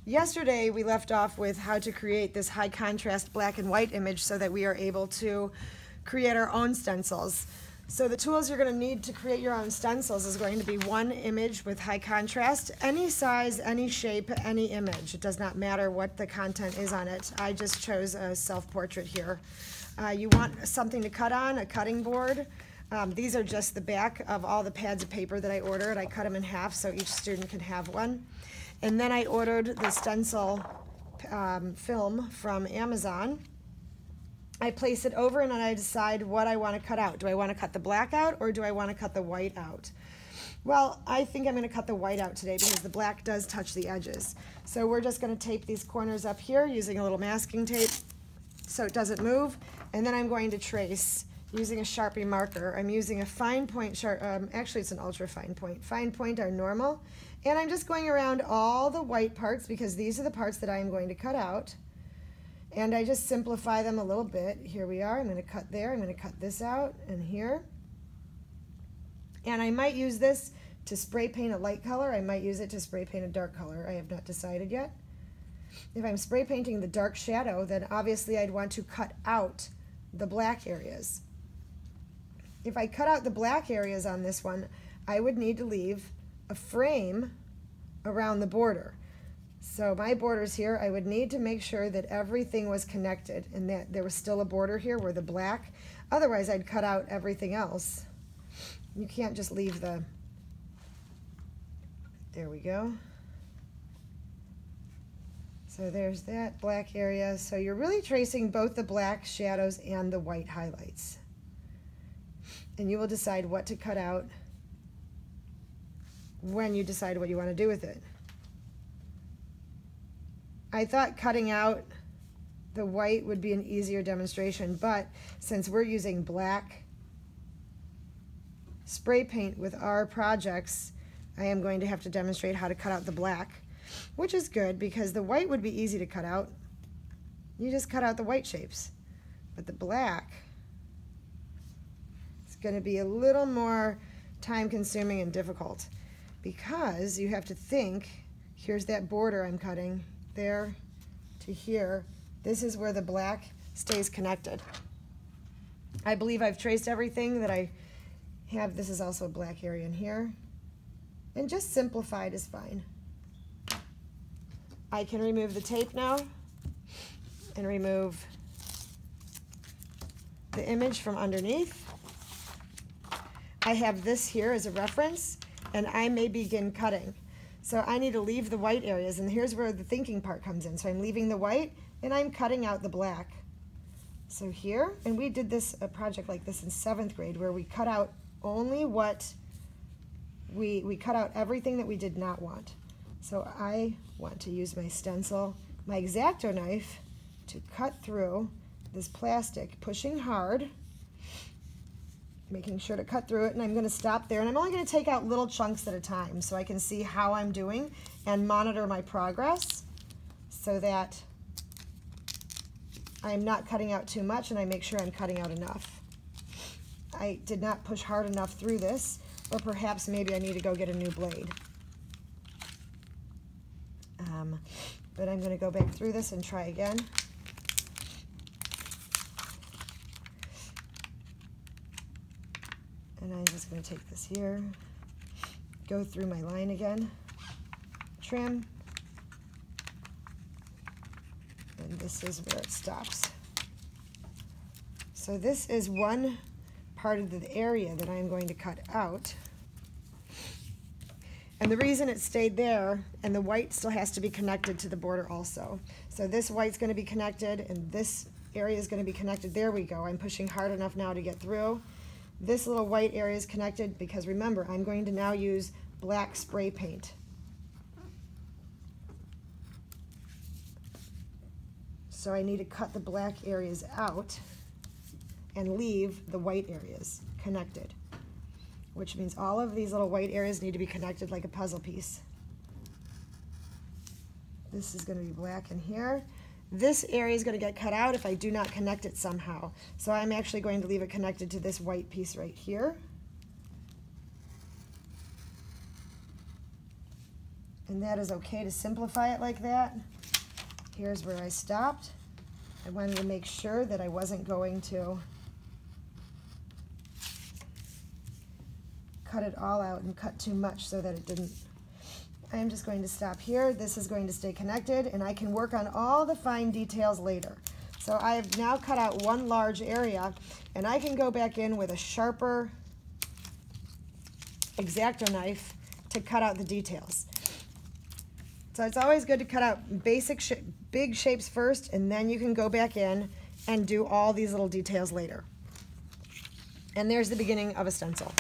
Yesterday we left off with how to create this high contrast black and white image so that we are able to create our own stencils. So the tools you're going to need to create your own stencils is going to be one image with high contrast, any size, any shape, any image. It does not matter what the content is on it. I just chose a self-portrait here. You want something to cut on, a cutting board. These are just the back of all the pads of paper that I ordered. I cut them in half so each student can have one. And then I ordered the stencil film from Amazon. I place it over and then I decide what I want to cut out. Do I want to cut the black out or do I want to cut the white out? Well, I think I'm going to cut the white out today because the black does touch the edges. So we're just going to tape these corners up here using a little masking tape so it doesn't move. And then I'm going to trace using a Sharpie marker. I'm using a fine point, actually it's an ultra fine point. Fine point are normal. And I'm just going around all the white parts because these are the parts that I'm going to cut out. And I just simplify them a little bit. Here we are, I'm going to cut there, I'm going to cut this out and here. And I might use this to spray paint a light color, I might use it to spray paint a dark color. I have not decided yet. If I'm spray painting the dark shadow, then obviously I'd want to cut out the black areas. If I cut out the black areas on this one, I would need to leave a frame around the border. So my borders here, I would need to make sure that everything was connected and that there was still a border here where the black, otherwise I'd cut out everything else. You can't just leave the, there we go. So there's that black area. So you're really tracing both the black shadows and the white highlights. And you will decide what to cut out when you decide what you want to do with it. I thought cutting out the white would be an easier demonstration, but since we're using black spray paint with our projects, I am going to have to demonstrate how to cut out the black, which is good because the white would be easy to cut out. You just cut out the white shapes, but the black is going to be a little more time-consuming and difficult because you have to think, here's that border I'm cutting, there to here. This is where the black stays connected. I believe I've traced everything that I have. This is also a black area in here. And just simplified is fine. I can remove the tape now and remove the image from underneath. I have this here as a reference and I may begin cutting. So I need to leave the white areas, and here's where the thinking part comes in. So I'm leaving the white, and I'm cutting out the black. So here, and we did this, a project like this in 7th grade, where we cut out only what, we cut out everything that we did not want. So I want to use my stencil, my X-Acto knife, to cut through this plastic, pushing hard, making sure to cut through it, and I'm going to stop there, and I'm only going to take out little chunks at a time so I can see how I'm doing and monitor my progress so that I'm not cutting out too much and I make sure I'm cutting out enough. I did not push hard enough through this, or perhaps maybe I need to go get a new blade. But I'm going to go back through this and try again. And I'm just going to take this here, go through my line again, trim, and this is where it stops. So this is one part of the area that I'm going to cut out. And the reason it stayed there, and the white still has to be connected to the border also. So this white's going to be connected, and this area is going to be connected. There we go. I'm pushing hard enough now to get through. This little white area is connected because remember, I'm going to now use black spray paint. So I need to cut the black areas out and leave the white areas connected, which means all of these little white areas need to be connected like a puzzle piece. This is going to be black in here. This area is going to get cut out if I do not connect it somehow. So I'm actually going to leave it connected to this white piece right here. And that is okay to simplify it like that. Here's where I stopped. I wanted to make sure that I wasn't going to cut it all out and cut too much so that it didn't. I am just going to stop here. This is going to stay connected, and I can work on all the fine details later. So I have now cut out one large area, and I can go back in with a sharper X-Acto knife to cut out the details. So it's always good to cut out basic big shapes first, and then you can go back in and do all these little details later. And there's the beginning of a stencil.